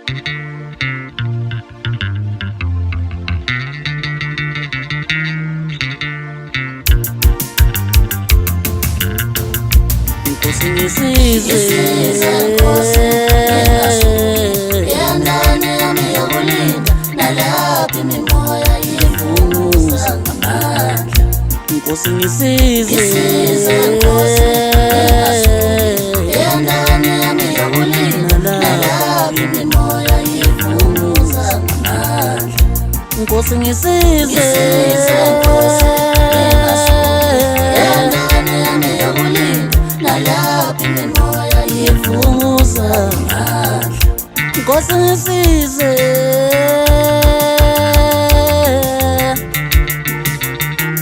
Nkosi ngisize yandane yami yokulinda nalaphi imimoya yivunguza ngamandla. Nkosi ngisize yandane yami yokulinda nalaphi imimoya yivunguza ngamandla. Nkosi ngisize yandane yami yokulinda nalaphi imimoya yivunguza ngamandla. Nkosi ngisize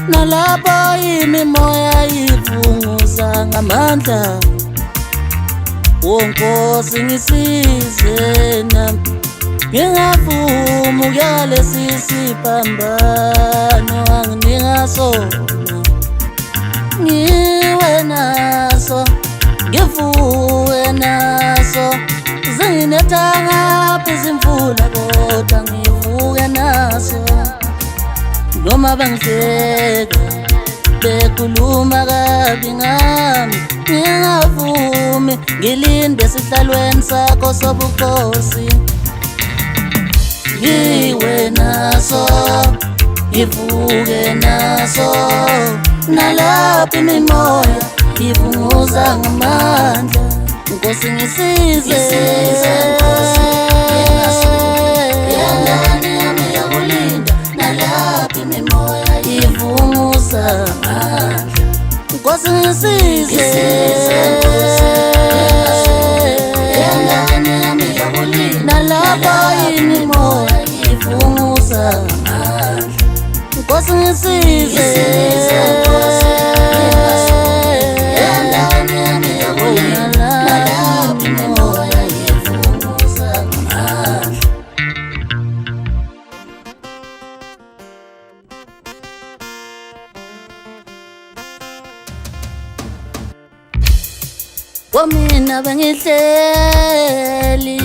nalapho imimoya yivunguza ngamandla. Nkosi ngisize nami ngingavumi ukuya lesi siphambano anginika sona. Ngiwe naso ngivuke naso zinginethanga izimvula kodwa ngivuke naso. Noma bangihleka bekhuluma kabi ngami ngingavumi ngilinde esihlalweni sakho sobukhosi. Ngiwe naso ngivuke naso nalaphi imimoya ivunguza ngamandla. Nkosi ngisize yandane yami yokulinda nalaphi imimoya ivunguza ngamandla. Nkosi ngisize yandane yami yokulinda nalapho imimoya ivunguza ngamandla. Nkosi ngisize yandane yami yokulinda nalaphi imimoya yivunguza ngamandla. Mina bengihleli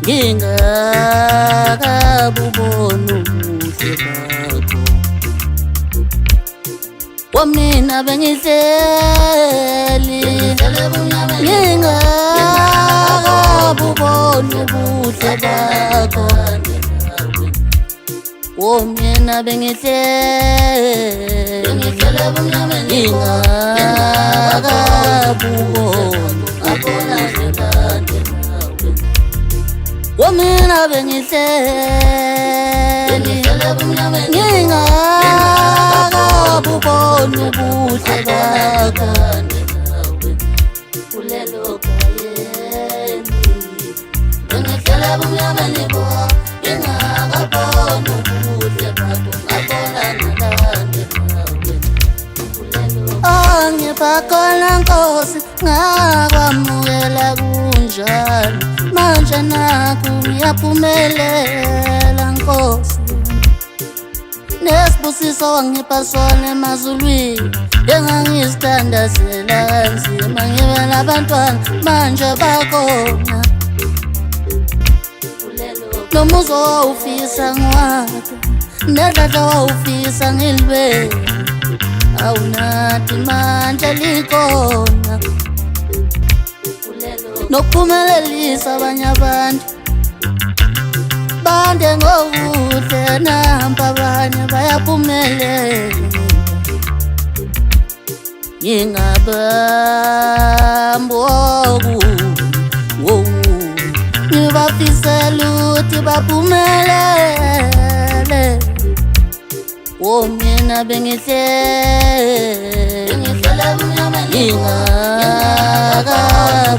ngingakabuboni ubuhle bakho. Mina bengihleli ngingakabuboni ubuhle bakho. Mina bengihleli ngingakabuboni mina bengihleli ngingakabuboni ubuhle bakho. Kulelo kayeni bengihlala bumnyameni bo ngingakaboni ubuhle bakho ngabona nalande nawe. Angibakhona Nkosi ngakwamukela kunjalo manje nakho ngiyaphumelela Nkosi. Nesibusiso wangipha sona emazulwini engangizithandazela kanzima ngibe nabantwana manje bakhona. Nomuzo wawufisa ngiwakhe nedladla wawufisa ngilibele awunathi manje likhona nokuphumelelisa abanye abantu bande ngokuhle nampa abanye bayaphumelela. Ngingabamboku ngibafisela ukuthi baphumelele. Mina bengihleli ngingakabuboni